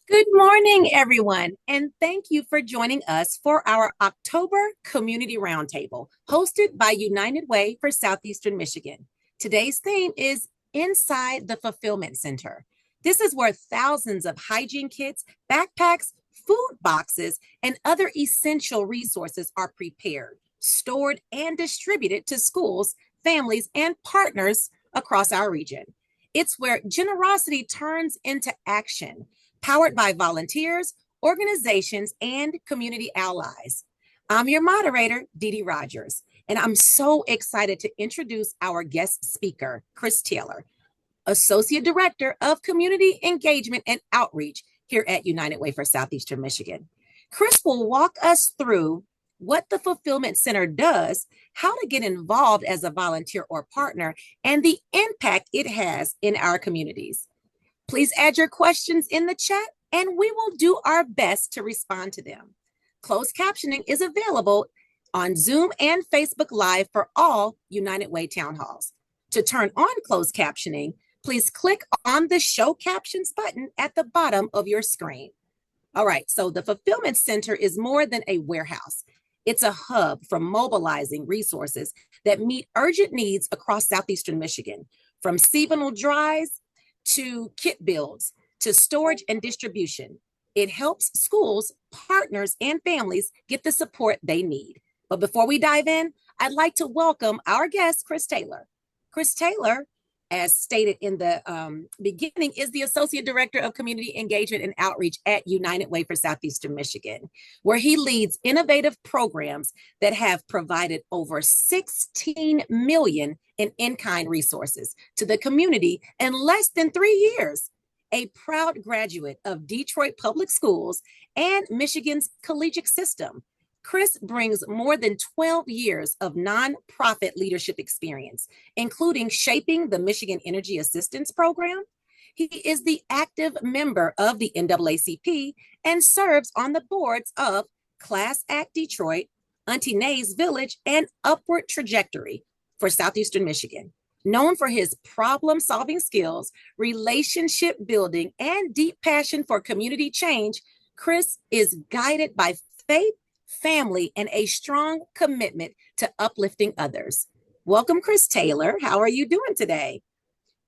Good morning, everyone, and thank you for joining us for our October Community Roundtable, hosted by United Way for Southeastern Michigan. Today's theme is Inside the Fulfillment Center. This is where thousands of hygiene kits, backpacks, food boxes, and other essential resources are prepared, stored, and distributed to schools, families, and partners across our region. It's where generosity turns into action, powered by volunteers, organizations, and community allies. I'm your moderator, Dee Dee Rogers, and I'm so excited to introduce our guest speaker, Chris Taylor, Associate Director of Community Engagement and Outreach here at United Way for Southeastern Michigan. Chris will walk us through what the Fulfillment Center does, how to get involved as a volunteer or partner, and the impact it has in our communities. Please add your questions in the chat and we will do our best to respond to them. Closed captioning is available on Zoom and Facebook Live for all United Way town halls. To turn on closed captioning, please click on the Show Captions button at the bottom of your screen. All right, so the Fulfillment Center is more than a warehouse. It's a hub for mobilizing resources that meet urgent needs across Southeastern Michigan, from seasonal dries to kit builds, to storage and distribution. It helps schools, partners, and families get the support they need. But before we dive in, I'd like to welcome our guest, Chris Taylor. Chris Taylor, as stated in the beginning, is the Associate Director of Community Engagement and Outreach at United Way for Southeastern Michigan, where he leads innovative programs that have provided over 16 million in-kind resources to the community in less than 3 years. A proud graduate of Detroit Public Schools and Michigan's collegiate system, Chris brings more than 12 years of nonprofit leadership experience, including shaping the Michigan Energy Assistance Program. He is the active member of the NAACP and serves on the boards of Class Act Detroit, Auntie Nay's Village, and Upward Trajectory for Southeastern Michigan. Known for his problem-solving skills, relationship building, and deep passion for community change, Chris is guided by faith, family, and a strong commitment to uplifting others. Welcome, Chris Taylor. How are you doing today?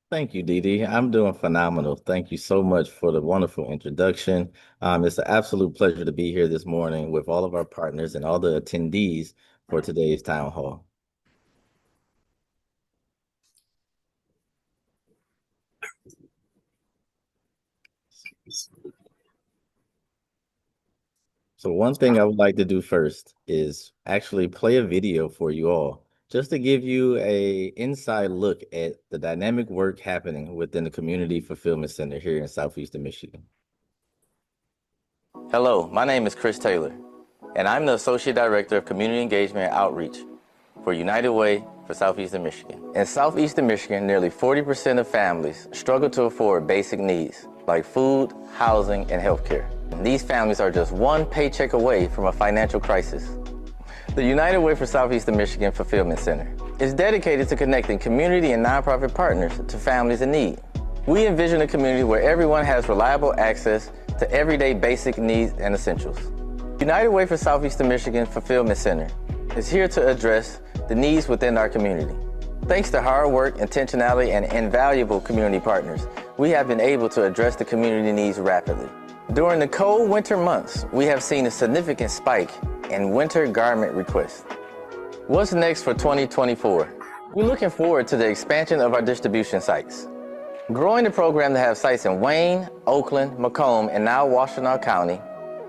Thank you, Dee Dee. I'm doing phenomenal. Thank you so much for the wonderful introduction. It's an absolute pleasure to be here this morning with all of our partners and all the attendees for today's town hall. So one thing I would like to do first is actually play a video for you all, just to give you a inside look at the dynamic work happening within the Community Fulfillment Center here in Southeastern Michigan. Hello, my name is Chris Taylor, and I'm the Associate Director of Community Engagement and Outreach for United Way for Southeastern Michigan. In Southeastern Michigan, nearly 40% of families struggle to afford basic needs like food, housing, and healthcare. These families are just one paycheck away from a financial crisis. The United Way for Southeastern Michigan Fulfillment Center is dedicated to connecting community and nonprofit partners to families in need. We envision a community where everyone has reliable access to everyday basic needs and essentials. United Way for Southeastern Michigan Fulfillment Center is here to address the needs within our community. Thanks to hard work, intentionality, and invaluable community partners, we have been able to address the community needs rapidly. During the cold winter months, we have seen a significant spike in winter garment requests. What's next for 2024? We're looking forward to the expansion of our distribution sites. Growing the program to have sites in Wayne, Oakland, Macomb, and now Washtenaw County.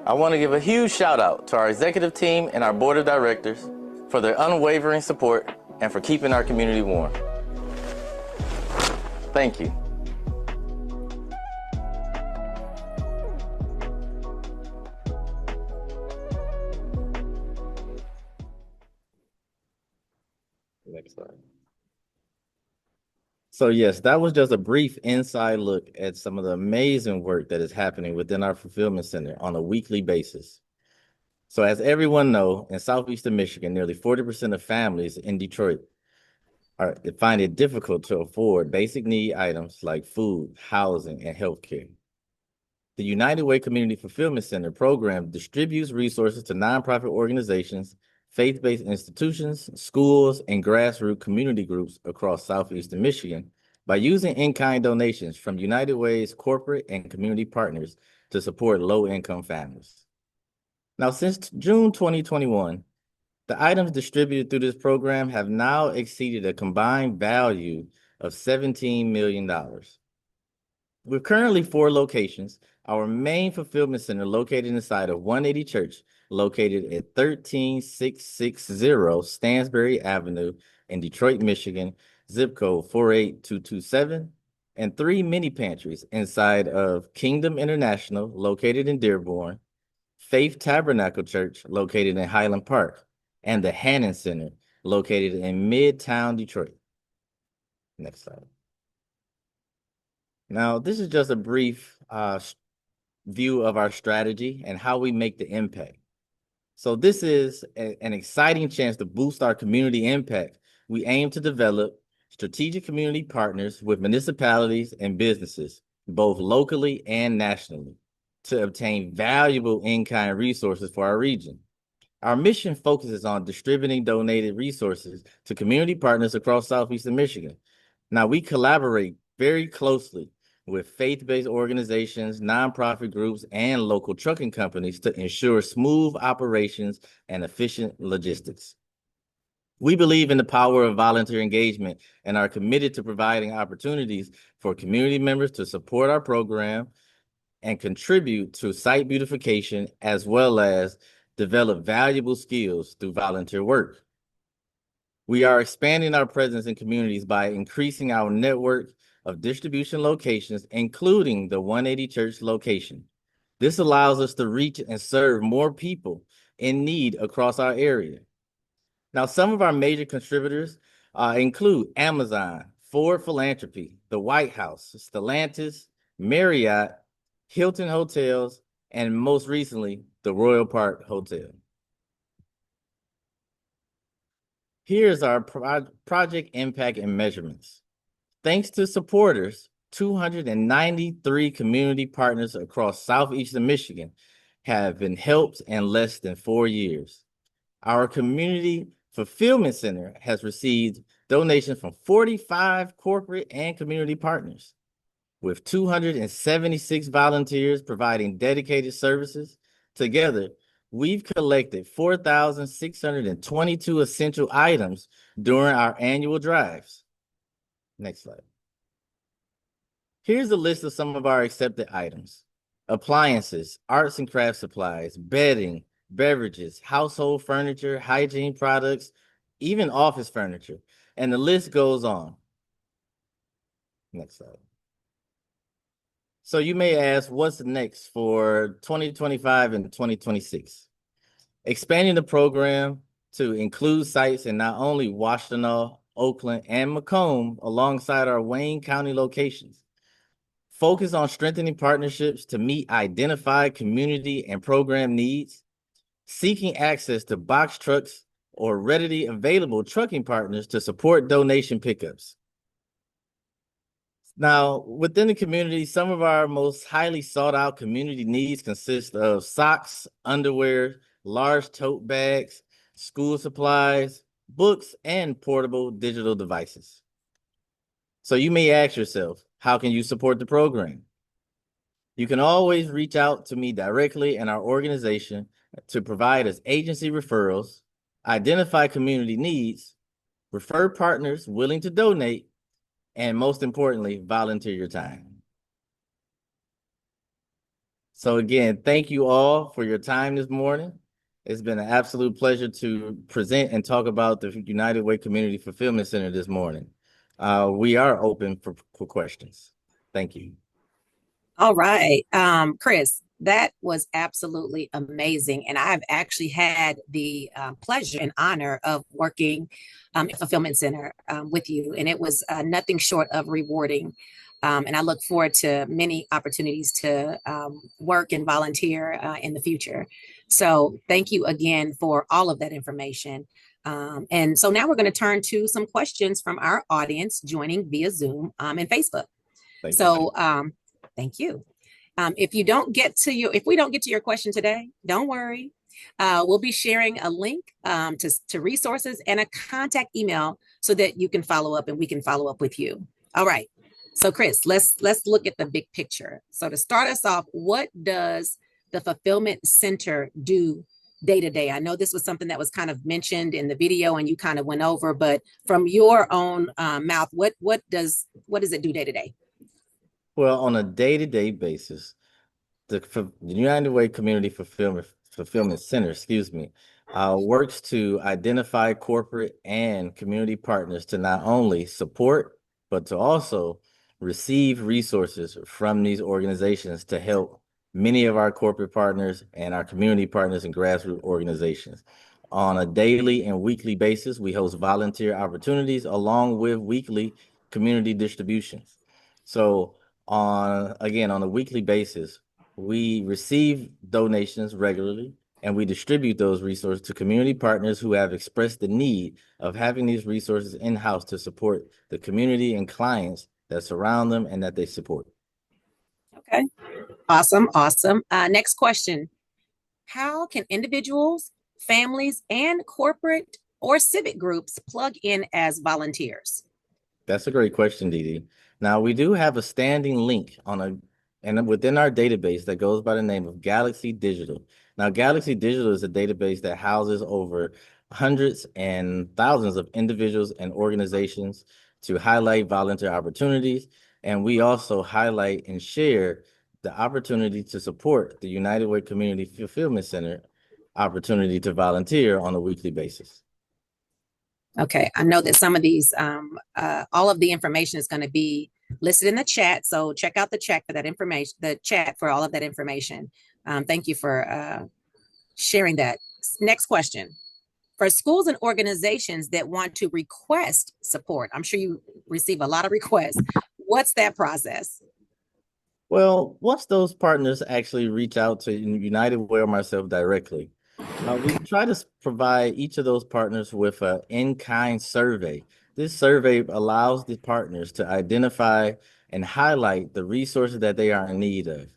I want to give a huge shout out to our executive team and our board of directors for their unwavering support and for keeping our community warm. Thank you. Next slide. So yes, that was just a brief inside look at some of the amazing work that is happening within our fulfillment center on a weekly basis. So as everyone knows, in Southeastern Michigan, nearly 40% of families in Detroit find it difficult to afford basic need items like food, housing, and healthcare. the United Way Community Fulfillment Center program distributes resources to nonprofit organizations, faith-based institutions, schools, and grassroots community groups across Southeastern Michigan by using in-kind donations from United Way's corporate and community partners to support low-income families. Now, since June 2021, the items distributed through this program have now exceeded a combined value of $17 million. With currently 4 locations, our main fulfillment center located inside of 180 Church, located at 13660 Stansbury Avenue in Detroit, Michigan, zip code 48227, and 3 mini pantries inside of Kingdom International, located in Dearborn, Faith Tabernacle Church, located in Highland Park, and the Hannon Center, located in Midtown Detroit. Next slide. Now, this is just a brief view of our strategy and how we make the impact. So this is an exciting chance to boost our community impact. We aim to develop strategic community partners with municipalities and businesses, both locally and nationally, to obtain valuable in-kind resources for our region. Our mission focuses on distributing donated resources to community partners across Southeastern Michigan. Now, we collaborate very closely with faith-based organizations, nonprofit groups, and local trucking companies to ensure smooth operations and efficient logistics. We believe in the power of volunteer engagement and are committed to providing opportunities for community members to support our program and contribute to site beautification, as well as develop valuable skills through volunteer work. We are expanding our presence in communities by increasing our network of distribution locations, including the 180 Church location. This allows us to reach and serve more people in need across our area. Now, some of our major contributors include Amazon, Ford Philanthropy, the White House, Stellantis, Marriott, Hilton Hotels, and most recently, the Royal Park Hotel. Here's our project impact and measurements. Thanks to supporters, 293 community partners across Southeastern Michigan have been helped in less than 4 years. Our Community Fulfillment Center has received donations from 45 corporate and community partners, with 276 volunteers providing dedicated services. Together, we've collected 4,622 essential items during our annual drives. Next slide. Here's a list of some of our accepted items: appliances, arts and craft supplies, bedding, beverages, household furniture, hygiene products, even office furniture, and the list goes on. Next slide. So you may ask, what's next for 2025 and 2026? Expanding the program to include sites in not only Washtenaw, Oakland, and Macomb, alongside our Wayne County locations. Focus on strengthening partnerships to meet identified community and program needs. Seeking access to box trucks or readily available trucking partners to support donation pickups. Now, within the community, some of our most highly sought out community needs consist of socks, underwear, large tote bags, school supplies, books, and portable digital devices. So you may ask yourself, how can you support the program? You can always reach out to me directly and our organization to provide us agency referrals, identify community needs, refer partners willing to donate, and most importantly, volunteer your time. So again, thank you all for your time this morning. It's been an absolute pleasure to present and talk about the United Way Community Fulfillment Center this morning. We are open for questions. Thank you. All right, Chris, that was absolutely amazing. And I've actually had the pleasure and honor of working at Fulfillment Center with you. And it was nothing short of rewarding. And I look forward to many opportunities to work and volunteer in the future. So thank you again for all of that information. And so now we're going to turn to some questions from our audience joining via Zoom and Facebook. Thank you. If we don't get to your question today, don't worry. We'll be sharing a link to resources and a contact email so that you can follow up and we can follow up with you. All right. So Chris, let's look at the big picture. So to start us off, what does the fulfillment center do day to day? I know this was something that was kind of mentioned in the video and you kind of went over, but from your own mouth, what does it do day to day? Well, on a day-to-day basis, the United Way Community Fulfillment Center, excuse me, works to identify corporate and community partners to not only support, but to also receive resources from these organizations to help many of our corporate partners and our community partners and grassroots organizations. On a daily and weekly basis, we host volunteer opportunities along with weekly community distributions. So on a weekly basis, we receive donations regularly and we distribute those resources to community partners who have expressed the need of having these resources in-house to support the community and clients that surround them and that they support. Okay. Awesome. Awesome. Next question. How can individuals, families, and corporate or civic groups plug in as volunteers? That's a great question, Dee. Now, we do have a standing link and within our database that goes by the name of Galaxy Digital. Now, Galaxy Digital is a database that houses over hundreds and thousands of individuals and organizations to highlight volunteer opportunities. And we also highlight and share the opportunity to support the United Way Community Fulfillment Center opportunity to volunteer on a weekly basis. Okay, I know that some of these, all of the information is going to be listed in the chat. So check out the chat for that information, the chat for all of that information. Thank you for sharing that. Next question. For schools and organizations that want to request support, I'm sure you receive a lot of requests. What's that process? Well, once those partners actually reach out to United Way or myself directly, we try to provide each of those partners with an in-kind survey. This survey allows the partners to identify and highlight the resources that they are in need of.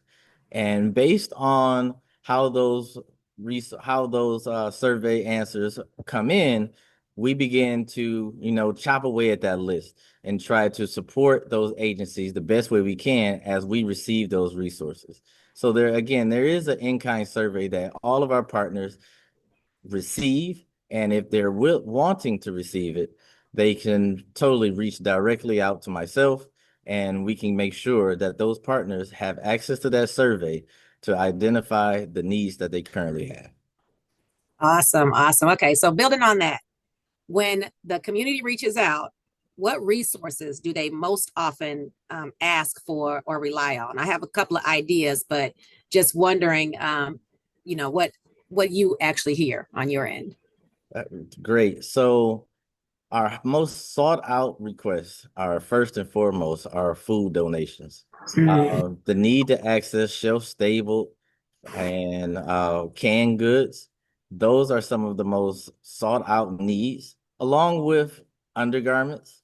And based on how those survey answers come in, we begin to, chop away at that list and try to support those agencies the best way we can as we receive those resources. So there is an in-kind survey that all of our partners receive, and if they're wanting to receive it, they can totally reach directly out to myself, and we can make sure that those partners have access to that survey to identify the needs that they currently have. Awesome, awesome. Okay, so building on that, when the community reaches out, what resources do they most often ask for or rely on? I have a couple of ideas, but just wondering, what you actually hear on your end. Great. So our most sought out requests are first and foremost our food donations. The need to access shelf stable and canned goods. Those are some of the most sought out needs, along with undergarments,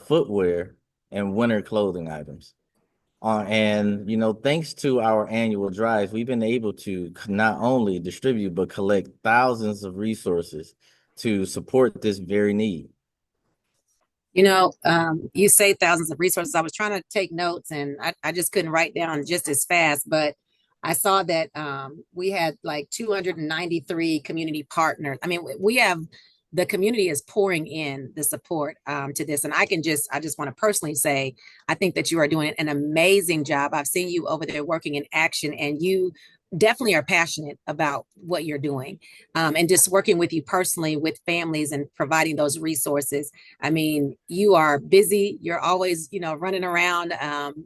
footwear, and winter clothing items. Thanks to our annual drives, we've been able to not only distribute, but collect thousands of resources to support this very need. You say thousands of resources. I was trying to take notes and I just couldn't write down just as fast, but I saw that we had like 293 community partners. I mean, the community is pouring in the support to this. And I just want to personally say, I think that you are doing an amazing job. I've seen you over there working in action, and you definitely are passionate about what you're doing, and just working with you personally with families and providing those resources. I mean, you are busy. You're always, running around,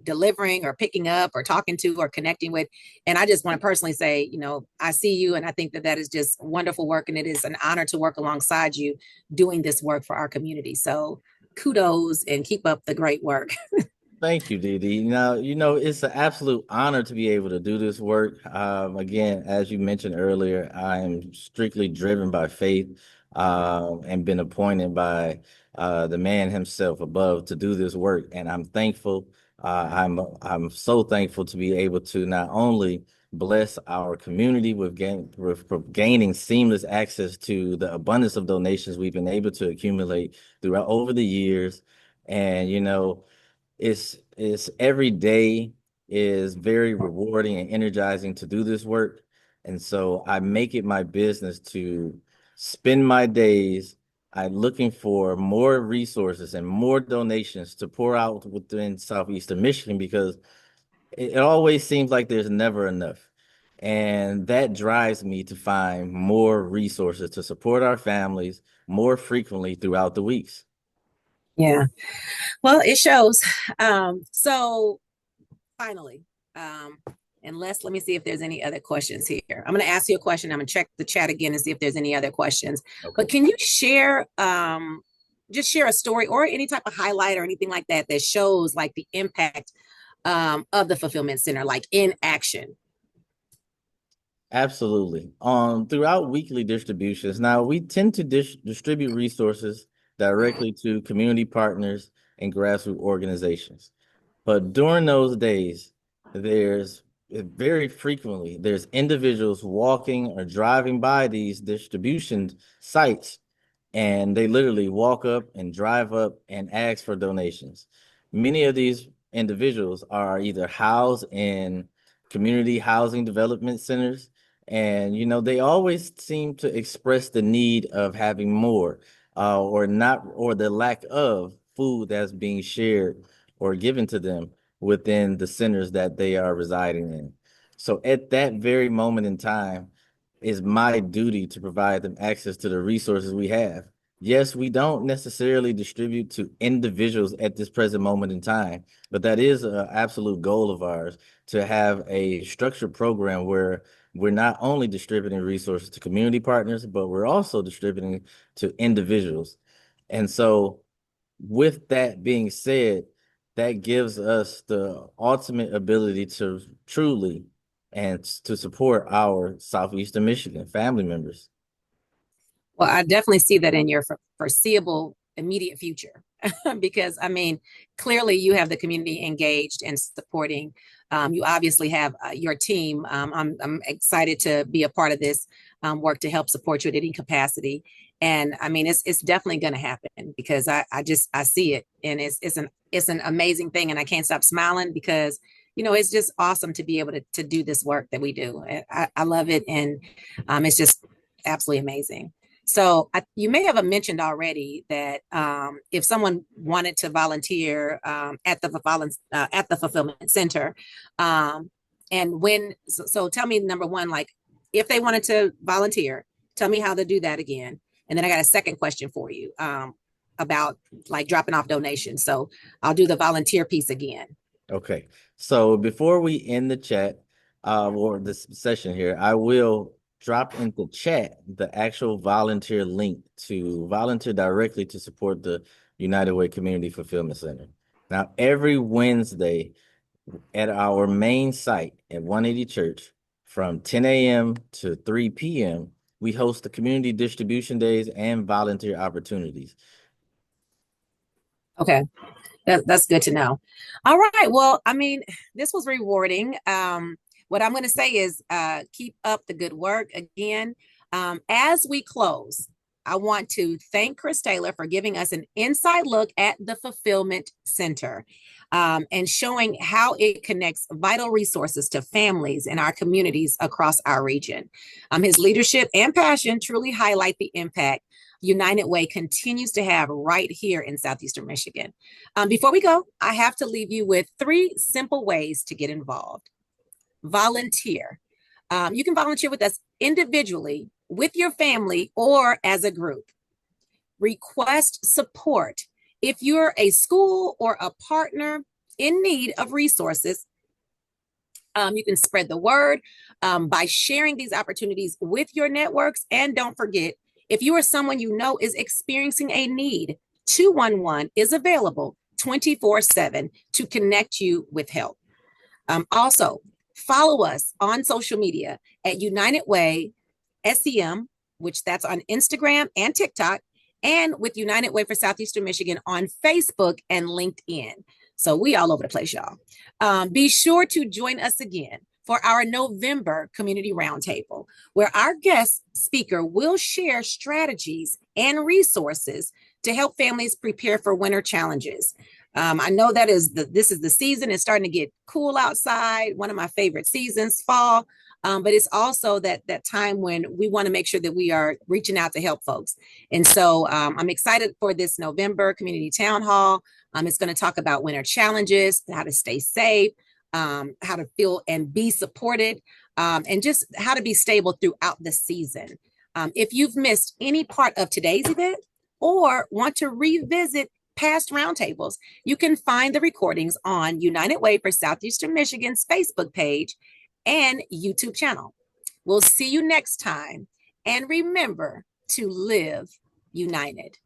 delivering or picking up or talking to or connecting with. And I just want to personally say, I see you, and I think that that is just wonderful work. And it is an honor to work alongside you doing this work for our community. So kudos and keep up the great work. Thank you, Dee. Now, it's an absolute honor to be able to do this work. Again, as you mentioned earlier, I am strictly driven by faith and been appointed by the man himself above to do this work, and I'm thankful. I'm so thankful to be able to not only bless our community with gaining seamless access to the abundance of donations we've been able to accumulate throughout over the years, and it's every day is very rewarding and energizing to do this work. And so I make it my business to spend my days looking for more resources and more donations to pour out within Southeastern Michigan, because it always seems like there's never enough. And that drives me to find more resources to support our families more frequently throughout the weeks. Yeah. Well, it shows. So finally, um, unless let me see if there's any other questions here. I'm going to ask you a question. I'm going to check the chat again and see if there's any other questions. Okay. But can you share, just share a story or any type of highlight or anything like that that shows like the impact of the fulfillment center, like in action? Absolutely. Throughout weekly distributions, now we tend to distribute resources directly to community partners and grassroots organizations. But during those days, there's very frequently there's individuals walking or driving by these distribution sites, and they literally walk up and drive up and ask for donations. Many of these individuals are either housed in community housing development centers, and they always seem to express the need of having more, or not, or the lack of food that's being shared or given to them within the centers that they are residing in. So at that very moment in time, it's my duty to provide them access to the resources we have. Yes, we don't necessarily distribute to individuals at this present moment in time, but that is an absolute goal of ours, to have a structured program where we're not only distributing resources to community partners, but we're also distributing to individuals. And so with that being said, that gives us the ultimate ability to truly and to support our Southeastern Michigan family members. Well, I definitely see that in your foreseeable immediate future because I mean, clearly you have the community engaged and supporting. You obviously have your team. I'm excited to be a part of this work to help support you at any capacity. And I mean, it's definitely going to happen because I see it, and it's an amazing thing, and I can't stop smiling because it's just awesome to be able to do this work that we do. I love it, and it's just absolutely amazing. So you may have mentioned already that if someone wanted to volunteer at the fulfillment center, and so tell me, number one, like if they wanted to volunteer, tell me how to do that again. And then I got a second question for you about like dropping off donations. So I'll do the volunteer piece again. Okay. So before we end the chat, or this session here, I will drop in the chat the actual volunteer link to volunteer directly to support the United Way Community Fulfillment Center. Now, every Wednesday at our main site at 180 Church from 10 a.m. to 3 p.m., we host the community distribution days and volunteer opportunities. Okay. That's good to know. All right. Well, I mean, this was rewarding. What I'm going to say is keep up the good work. Again, as we close, I want to thank Chris Taylor for giving us an inside look at the Fulfillment Center and showing how it connects vital resources to families in our communities across our region. His leadership and passion truly highlight the impact United Way continues to have right here in Southeastern Michigan. Before we go, I have to leave you with 3 simple ways to get involved. Volunteer. You can volunteer with us individually, with your family, or as a group. Request support. If you're a school or a partner in need of resources, you can spread the word by sharing these opportunities with your networks. And don't forget, if you are someone you know is experiencing a need, 211 is available 24/7 to connect you with help. Also, follow us on social media at United Way SEM, which that's on Instagram and TikTok, and with United Way for Southeastern Michigan on Facebook and LinkedIn. So we all over the place, y'all. Be sure to join us again for our November Community Roundtable, where our guest speaker will share strategies and resources to help families prepare for winter challenges. I know that this is the season. It's starting to get cool outside. One of my favorite seasons, fall. But it's also that time when we want to make sure that we are reaching out to help folks. And so I'm excited for this November Community Town Hall. It's going to talk about winter challenges, how to stay safe, how to feel and be supported, and just how to be stable throughout the season. If you've missed any part of today's event or want to revisit past roundtables, you can find the recordings on United Way for Southeastern Michigan's Facebook page and YouTube channel. We'll see you next time. And remember to live united.